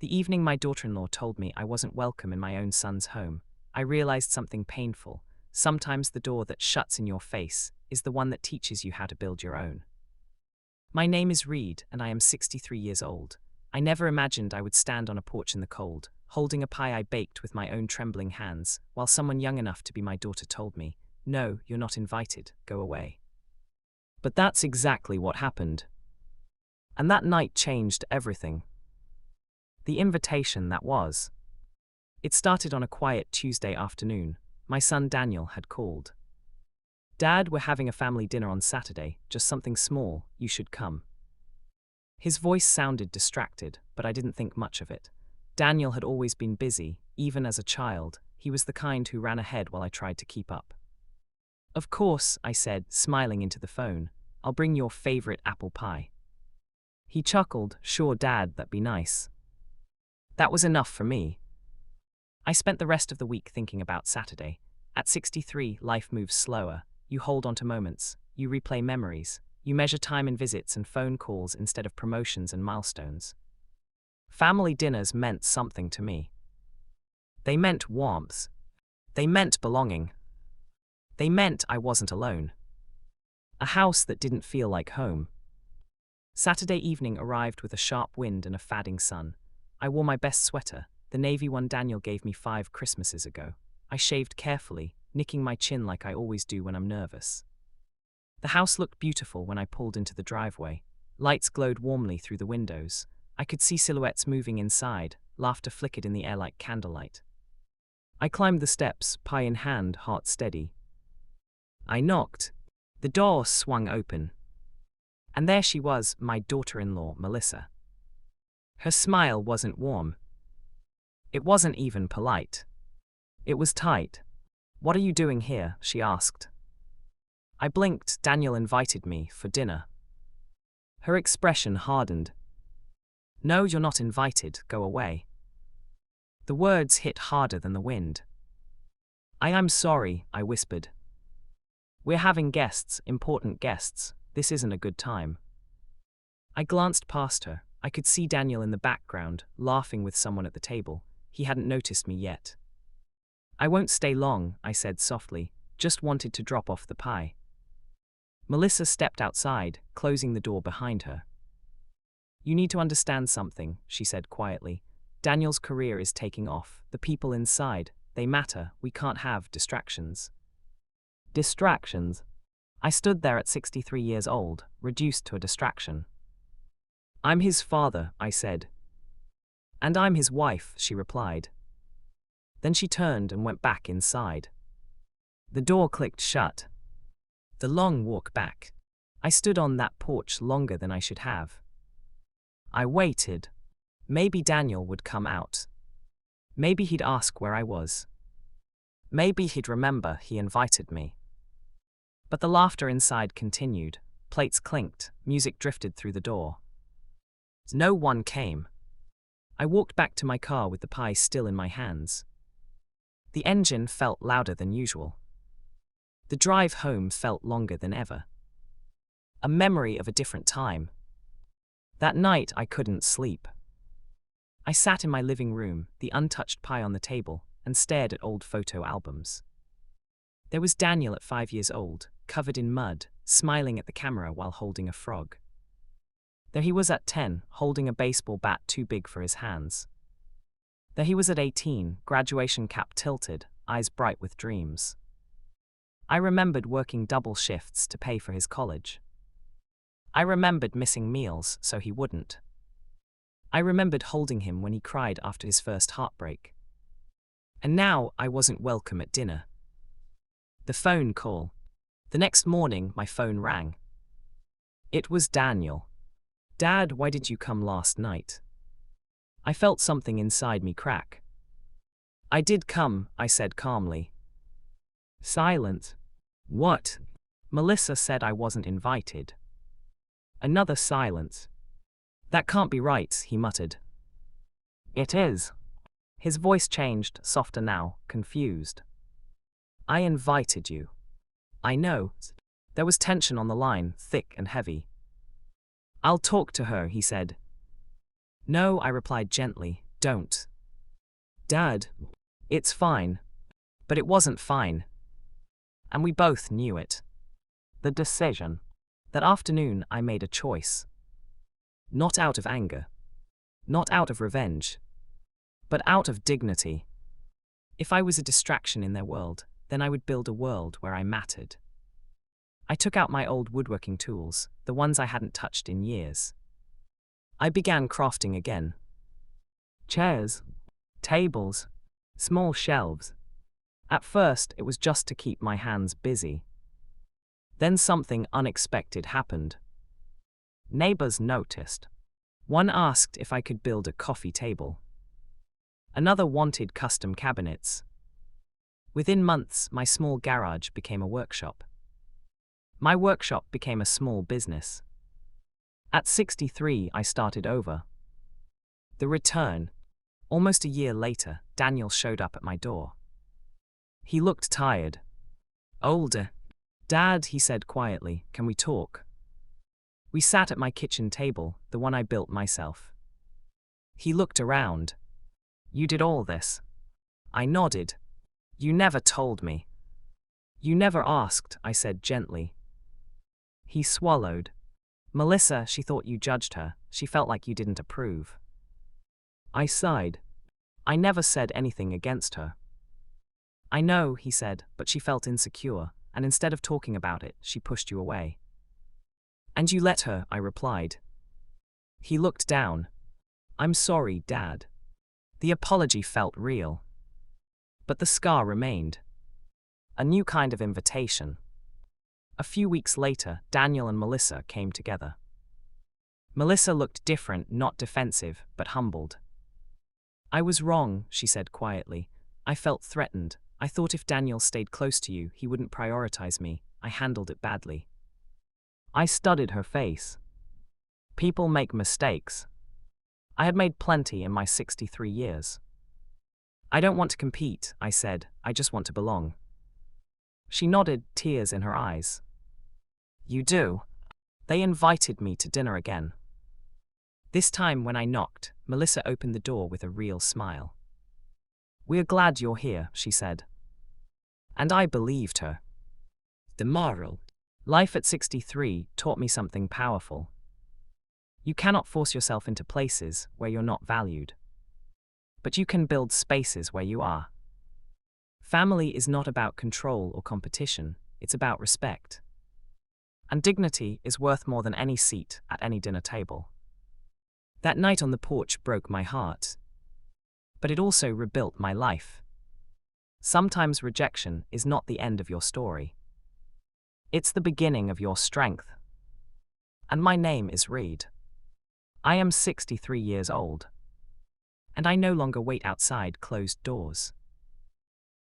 The evening my daughter-in-law told me I wasn't welcome in my own son's home, I realized something painful. Sometimes the door that shuts in your face is the one that teaches you how to build your own. My name is Reid, and I am 63 years old. I never imagined I would stand on a porch in the cold, holding a pie I baked with my own trembling hands, while someone young enough to be my daughter told me, "No, you're not invited, go away." But that's exactly what happened. And that night changed everything. The invitation that was. It started on a quiet Tuesday afternoon. My son Daniel had called. "Dad, we're having a family dinner on Saturday, just something small, you should come." His voice sounded distracted, but I didn't think much of it. Daniel had always been busy, even as a child. He was the kind who ran ahead while I tried to keep up. "Of course," I said, smiling into the phone. "I'll bring your favorite apple pie." He chuckled, "Sure, Dad, that'd be nice." That was enough for me. I spent the rest of the week thinking about Saturday. At 63, life moves slower. You hold on to moments. You replay memories. You measure time in visits and phone calls instead of promotions and milestones. Family dinners meant something to me. They meant warmth. They meant belonging. They meant I wasn't alone. A house that didn't feel like home. Saturday evening arrived with a sharp wind and a fading sun. I wore my best sweater, the navy one Daniel gave me 5 Christmases ago. I shaved carefully, nicking my chin like I always do when I'm nervous. The house looked beautiful when I pulled into the driveway. Lights glowed warmly through the windows. I could see silhouettes moving inside, laughter flickered in the air like candlelight. I climbed the steps, pie in hand, heart steady. I knocked. The door swung open. And there she was, my daughter-in-law, Melissa. Her smile wasn't warm. It wasn't even polite. It was tight. "What are you doing here?" she asked. I blinked. "Daniel invited me for dinner." Her expression hardened. "No, you're not invited, go away." The words hit harder than the wind. I'm sorry," I whispered. "We're having guests, important guests. This isn't a good time." I glanced past her. I could see Daniel in the background, laughing with someone at the table. He hadn't noticed me yet. "I won't stay long," I said softly, "just wanted to drop off the pie." Melissa stepped outside, closing the door behind her. "You need to understand something," she said quietly. "Daniel's career is taking off. The people inside, they matter. We can't have distractions." Distractions? I stood there at 63 years old, reduced to a distraction. "I'm his father," I said. "And I'm his wife," she replied. Then she turned and went back inside. The door clicked shut. The long walk back. I stood on that porch longer than I should have. I waited. Maybe Daniel would come out. Maybe he'd ask where I was. Maybe he'd remember he invited me. But the laughter inside continued. Plates clinked, music drifted through the door. No one came. I walked back to my car with the pie still in my hands. The engine felt louder than usual. The drive home felt longer than ever. A memory of a different time. That night I couldn't sleep. I sat in my living room, the untouched pie on the table, and stared at old photo albums. There was Daniel at 5 years old, covered in mud, smiling at the camera while holding a frog. There he was at 10, holding a baseball bat too big for his hands. There he was at 18, graduation cap tilted, eyes bright with dreams. I remembered working double shifts to pay for his college. I remembered missing meals so he wouldn't. I remembered holding him when he cried after his first heartbreak. And now I wasn't welcome at dinner. The phone call. The next morning, my phone rang. It was Daniel. "Dad, why did you come last night?" I felt something inside me crack. "I did come," I said calmly. Silence. "What?" Melissa said I wasn't invited. Another silence. "That can't be right," he muttered. "It is." His voice changed, softer now, confused. "I invited you." "I know." There was tension on the line, thick and heavy. "I'll talk to her," he said. "No," I replied gently. Don't. Dad, it's fine. But it wasn't fine. And we both knew it. The decision. That afternoon, I made a choice. Not out of anger. Not out of revenge. But out of dignity. If I was a distraction in their world, then I would build a world where I mattered. I took out my old woodworking tools, the ones I hadn't touched in years. I began crafting again. Chairs, tables, small shelves. At first, it was just to keep my hands busy. Then something unexpected happened. Neighbors noticed. One asked if I could build a coffee table. Another wanted custom cabinets. Within months, my small garage became a workshop. My workshop became a small business. At 63, I started over. The return. Almost a year later, Daniel showed up at my door. He looked tired. Older. Dad, he said quietly, can we talk? We sat at my kitchen table, the one I built myself. He looked around. You did all this? I nodded. You never told me. You never asked, I said gently. He swallowed. Melissa, she thought you judged her. She felt like you didn't approve. I sighed. I never said anything against her. I know, he said, but she felt insecure, and instead of talking about it, she pushed you away. And you let her, I replied. He looked down. I'm sorry, Dad. The apology felt real. But the scar remained. A new kind of invitation. A few weeks later, Daniel and Melissa came together. Melissa looked different, not defensive, but humbled. I was wrong, she said quietly. I felt threatened. I thought if Daniel stayed close to you, he wouldn't prioritize me. I handled it badly. I studied her face. People make mistakes. I had made plenty in my 63 years. I don't want to compete, I said. I just want to belong. She nodded, tears in her eyes. You do? They invited me to dinner again. This time when I knocked, Melissa opened the door with a real smile. We're glad you're here, she said. And I believed her. The moral. Life at 63 taught me something powerful. You cannot force yourself into places where you're not valued. But you can build spaces where you are. Family is not about control or competition, it's about respect. And dignity is worth more than any seat at any dinner table. That night on the porch broke my heart. But it also rebuilt my life. Sometimes rejection is not the end of your story. It's the beginning of your strength. And my name is Reid. I am 63 years old. And I no longer wait outside closed doors.